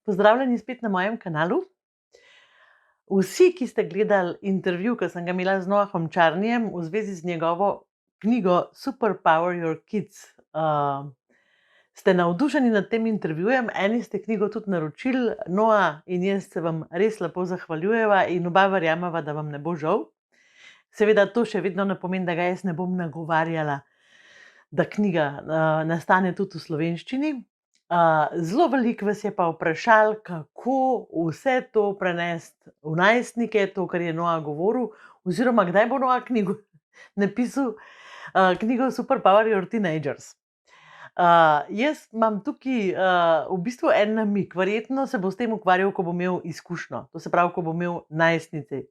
Pozdravljeni spet na mojem kanalu. Vsi, ki ste gledali intervju, ki sem ga imela z Noahom Charneyjem v zvezi z njegovo knjigo Superpower Your Kids, ste navdušeni nad tem intervjujem. Eni ste knjigo tudi naročili, Noah in jaz se vam res lepo zahvaljujeva in oba verjameva, da vam ne bo žal. Seveda to še vedno ne pomeni, da ga jaz ne bom nagovarjala, da knjiga nastane tudi v slovenščini. Zelo veliko vas je pa vprašali, kako vse to prenesti v najstnike, to, kar je Noah govoril, oziroma kdaj bo Noah napisal knjigo Superpower Your Teenagers. Jaz imam tukaj v bistvu en namig. Verjetno se bo s tem ukvarjal, ko bo imel izkušnjo. To se pravi, ko bo imel najstnici.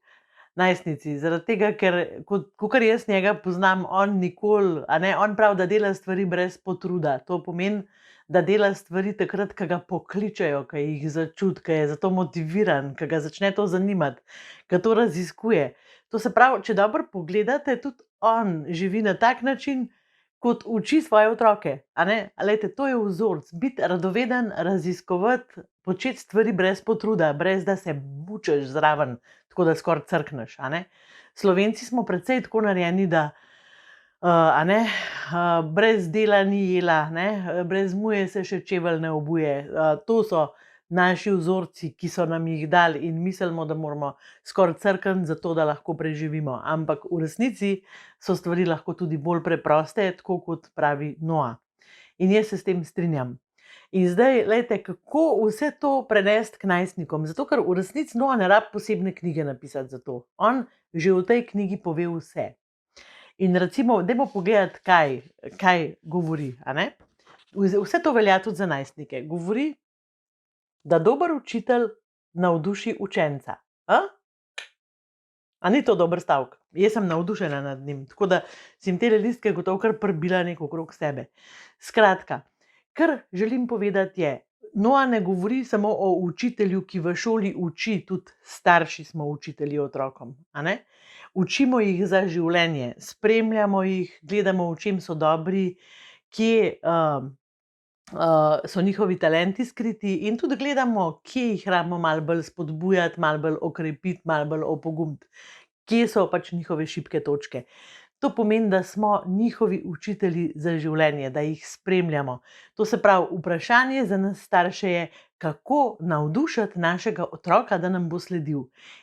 Zaradi tega, ker kakor jaz njega poznam, on nikoli, on pravi, da dela stvari brez potruda. To pomeni, da dela stvari takrat, ko ga pokličejo, ko jih začuti, ko je za to motiviran, ko ga začne to zanimati, ko to raziskuje. To se pravi, če dobro pogledate, tudi on živi na tak način, kot uči svoje otroke. Glejte, to je vzorc. Biti radoveden, raziskovati, početi stvari brez potruda, brez da se bučeš zraven, tako da skoraj crkneš. Slovenci smo precej tako narejeni, da brez dela ni jela, brez muje se še čevelj ne obuje. To so naši vzorci, ki so nam jih dali in mislimo, da moramo skoraj crkniti za to, da lahko preživimo. Ampak v resnici so stvari lahko tudi bolj preproste, tako kot pravi Noah. In jaz se s tem strinjam. In zdaj, glejte, kako vse to prenesti k najstnikom. Zato, ker v resnici Noah ne rabi posebne knjige napisati za to. On že v tej knjigi pove vse. In recimo, dajmo pogledati, kaj govori. Vse to velja tudi za najstnike. Govori, da dober učitelj navduši učenca. A ni to dober stavek? Jaz sem navdušena nad njim, tako da sem te listke gotovo kar prbila neko okrog sebe. Skratka, kar želim povedati je, Noah ne govori samo o učitelju, ki v šoli uči, tudi starši smo učitelji otrokom. Učimo jih za življenje, spremljamo jih, gledamo, v čem so dobri, kje so njihovi talenti skriti in tudi gledamo, kje jih rabimo malo bolj spodbujati, malo bolj okrepiti, malo bolj opogumiti, kje so pač njihove šibke točke. To pomeni, da smo njihovi učitelji za življenje, da jih spremljamo. To se pravi, vprašanje za nas starše je, kako navdušiti našega otroka, da nam bo sledil.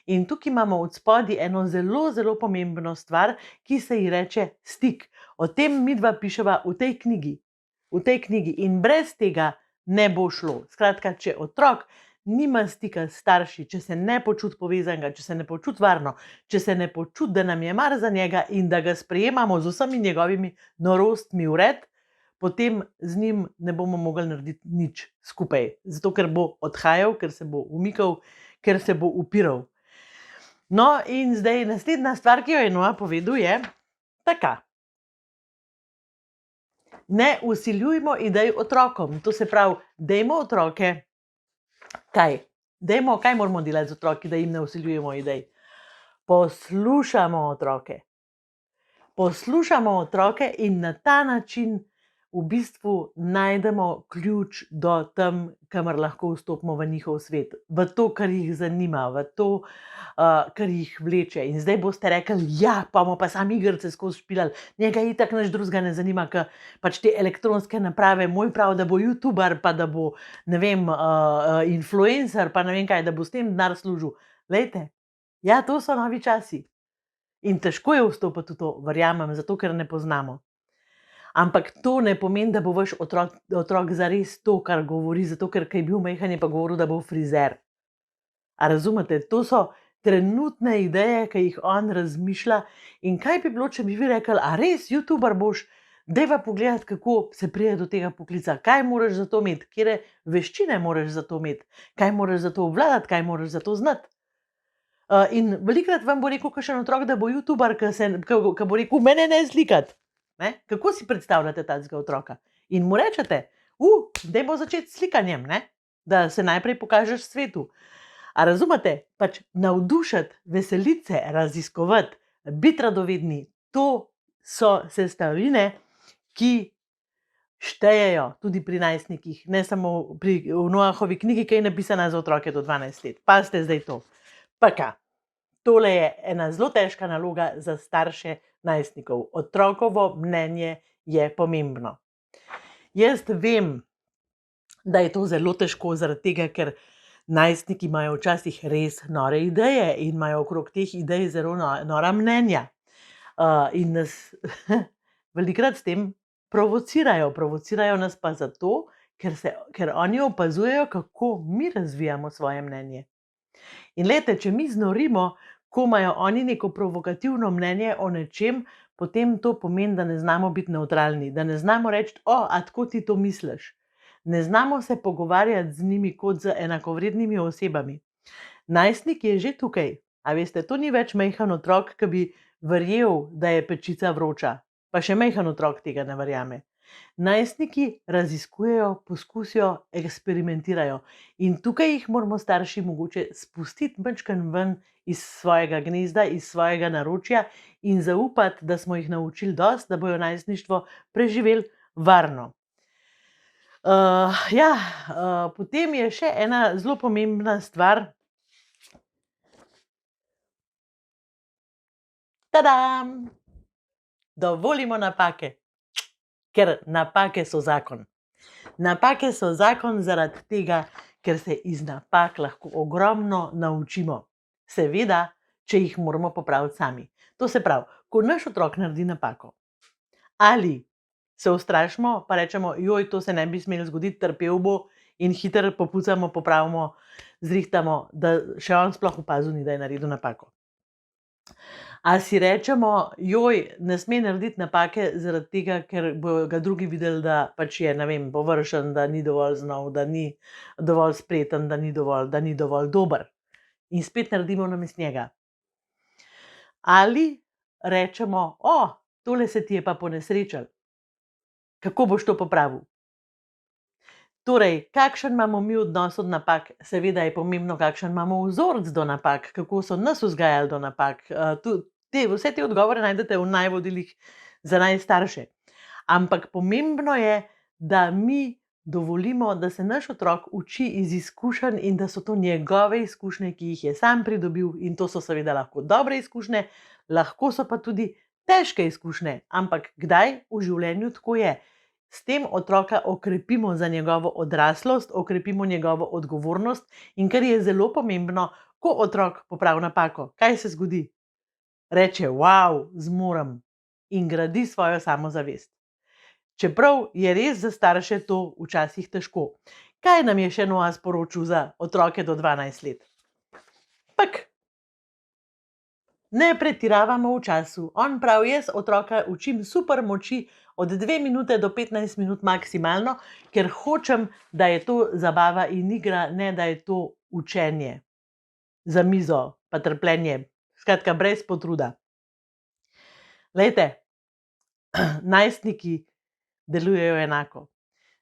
In tukaj imamo od spodaj eno zelo, zelo pomembno stvar, ki se ji reče stik. O tem midva piševa v tej knjigi. In brez tega ne bo šlo. Skratka, če otrok nima stika s starši, če se ne počuti povezanega, če se ne počuti varno, če se ne počuti, da nam je mar za njega in da ga sprejemamo z vsemi njegovimi norostmi vred, potem z njim ne bomo mogli narediti nič skupaj. Zato, ker bo odhajal, ker se bo umikal, ker se bo upiral. No, in zdaj naslednja stvar, ki jo je Noah povedal, je taka. Ne vsiljujmo idej otrokom. To se pravi, dajmo otroke. Kaj moramo delati z otroki, da jim ne vsiljujemo idej? Poslušamo otroke in na ta način v bistvu najdemo ključ do tam, kamor lahko vstopimo v njihov svet, v to, kar jih zanima, v to, kar jih vleče. In zdaj boste rekli, ja, pa bomo pa sami igrice skozi špilali, njega itak nič drugega ne zanima, ker pač te elektronske naprave, moj prav, da bo youtuber, pa da bo, ne vem, influencer, pa ne vem kaj, da bo s tem denar služil. Glejte, ja, to so novi časi. In težko je vstopiti v to, verjamem, zato ker ne poznamo. Ampak to ne pomeni, da bo vaš otrok zares to, kar govori, zato ker je bil majhen, je pa govoril, da bo frizer. A razumete? To so trenutne ideje, ki jih on razmišlja. In kaj bi bilo, če bi vi rekli, a res, youtuber boš, dajva pogledati, kako se pride do tega poklica, kaj moraš za to imeti, katere veščine moraš za to imeti, kaj moraš za to obvladati, kaj moraš za to znati. In velikrat vam bo rekel kakšen otrok, da bo youtuber, ki bo rekel, mene ne slikati. Kako si predstavljate takega otroka? In mu rečete, dajmo začeti s slikanjem, da se najprej pokažeš svetu. A razumete? Pač navdušiti, veseliti se, raziskovati, biti radovedni, to so sestavine, ki štejejo tudi pri najstnikih, ne samo v Noahovi knjigi, ki je napisana za otroke do 12 let. Pazite zdaj to. Pika. Tole je ena zelo težka naloga za starše najstnikov. Otrokovo mnenje je pomembno. Jaz vem, da je to zelo težko, zaradi tega, ker najstniki imajo včasih res nore ideje in imajo okrog teh idej zelo nora mnenja. In nas velikokrat s tem provocirajo. Provocirajo nas pa zato, ker oni opazujejo, kako mi razvijamo svoje mnenje. In glejte, če mi znorimo, ko imajo oni neko provokativno mnenje o nečem, potem to pomeni, da ne znamo biti nevtralni, da ne znamo reči, a tako ti to misliš. Ne znamo se pogovarjati z njimi kot z enakovrednimi osebami. Najstnik je že tukaj, a veste, to ni več majhen otrok, ki bi verjel, da je pečica vroča, pa še majhen otrok tega ne verjame. Najstniki raziskujejo, poskusijo, eksperimentirajo in tukaj jih moramo starši mogoče spustiti majčkeno ven iz svojega gnezda, iz svojega naročja in zaupati, da smo jih naučili dosti, da bojo najstništvo preživeli varno. Potem je še ena zelo pomembna stvar. Tadam! Dovolimo napake, ker napake so zakon. Napake so zakon zaradi tega, ker se iz napak lahko ogromno naučimo. Seveda, če jih moramo popraviti sami. To se pravi, ko naš otrok naredi napako, ali se ustrašimo, pa rečemo, joj, to se ne bi smelo zgoditi, trpel bo in hitro popucamo, popravimo, zrihtamo, da še on sploh opazil ni, da je naredil napako. A si rečemo, joj, ne sme narediti napake zaradi tega, ker bojo ga drugi videli, da pač je, ne vem, površen, da ni dovolj znov, da ni dovolj spreten, da ni dovolj dober. In spet naredimo namesto njega. Ali rečemo, tole se ti je pa ponesrečilo. Kako boš to popravil? Torej, kakšen imamo mi odnos od napak? Seveda je pomembno, kakšen imamo vzorec do napak, kako so nas vzgajali do napak. Vse te odgovore najdete v navodilih za najstarše. Ampak pomembno je, da mi dovolimo, da se naš otrok uči iz izkušenj in da so to njegove izkušnje, ki jih je sam pridobil, in to so seveda lahko dobre izkušnje, lahko so pa tudi težke izkušnje. Ampak kdaj v življenju tako je? S tem otroka okrepimo za njegovo odraslost, okrepimo njegovo odgovornost in kar je zelo pomembno, ko otrok popravi napako, kaj se zgodi? Reče, wow, zmorem in gradi svojo samozavest. Čeprav je res za starše to včasih težko. Kaj nam je še Noa sporočil za otroke do 12 let? Ne pretiravamo v času. On pravi, jaz otroka učim super moči od 2 minute do 15 minut maksimalno, ker hočem, da je to zabava in igra, ne da je to učenje za mizo, pa trpljenje. Skratka, brez potruda. Glejte, najstniki delujejo enako.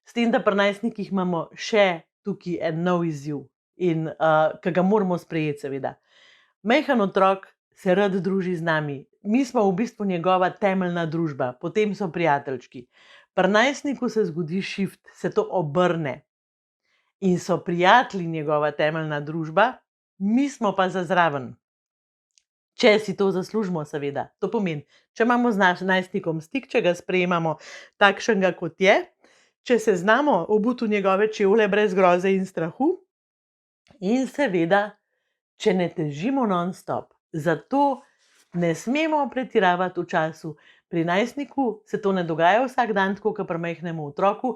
S tem, da pri najstnikih imamo še tukaj en nov izziv, in ki ga moramo sprejeti, seveda. Majhen otrok se rad druži z nami. Mi smo v bistvu njegova temeljna družba, potem so prijateljčki. Pri najstniku se zgodi shift, se to obrne. In so prijatelji njegova temeljna družba, mi smo pa za zraven. Če si to zaslužimo, seveda. To pomeni, če imamo z najstnikom stik, če ga sprejemamo takšnega, kot je, če se znamo obuti v njegove čevlje brez groze in strahu, in seveda, če ne težimo non-stop. Zato ne smemo pretiravati v času. Pri najstniku se to ne dogaja vsak dan, tako kot pri majhnemu otroku.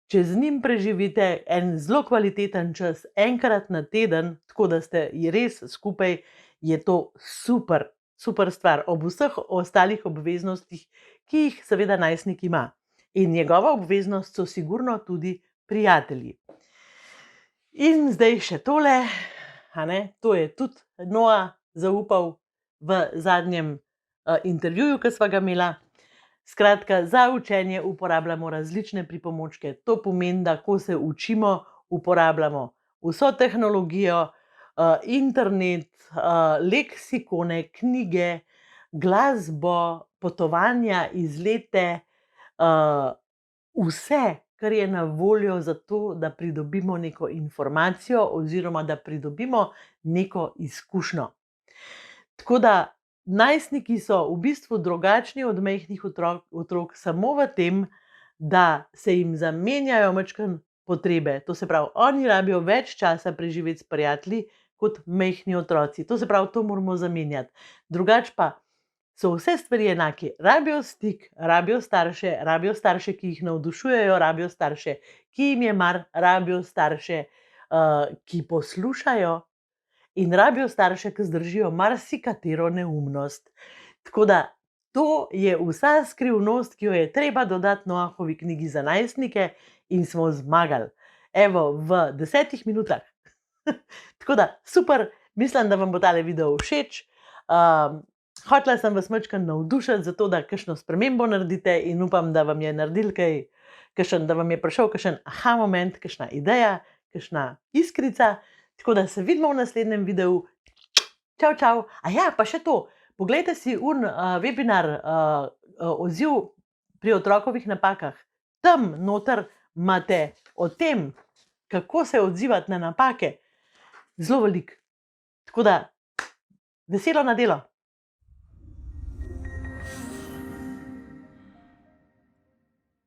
Če z njim preživite en zelo kvaliteten čas, enkrat na teden, tako da ste res skupaj, je to super, super stvar. Ob vseh ostalih obveznostih, ki jih seveda najstnik ima. In njegova obveznost so sigurno tudi prijatelji. In zdaj še tole, to je tudi Noa zaupal v zadnjem intervjuju, ki sva ga imela. Skratka, za učenje uporabljamo različne pripomočke. To pomeni, da ko se učimo, uporabljamo vso tehnologijo, internet, leksikone, knjige, glasbo, potovanja, izlete, vse, kar je na voljo za to, da pridobimo neko informacijo oziroma da pridobimo neko izkušnjo. Tako da najstniki so v bistvu drugačni od majhnih otrok samo v tem, da se jim zamenjajo majčkeno potrebe. To se pravi, oni rabijo več časa preživeti s prijatelji kot majhni otroci. To se pravi, to moramo zamenjati. Drugače pa so vse stvari enake. Rabijo stik, rabijo starše, ki jih navdušujejo, rabijo starše, ki jim je mar, rabijo starše, ki poslušajo, in rabijo starše, ki zdržijo marsikatero neumnost. Tako da to je vsa skrivnost, ki jo je treba dodati Noahovi knjigi za najstnike, in smo zmagali. Evo, v 10 minutah. Tako da super, mislim, da vam bo tale video všeč. Hotela sem vas majčkeno navdušiti za to, da kakšno spremembo naredite, in upam, da vam je naredil da vam je prišel kakšen aha moment, kakšna ideja, kakšna iskrica. Tako da se vidimo v naslednjem videu. Čau, čau. Pa še to. Poglejte si webinar, odziv pri otrokovih napakah. Tam noter imate o tem, kako se odzivati na napake, zelo veliko. Tako da veselo na delo.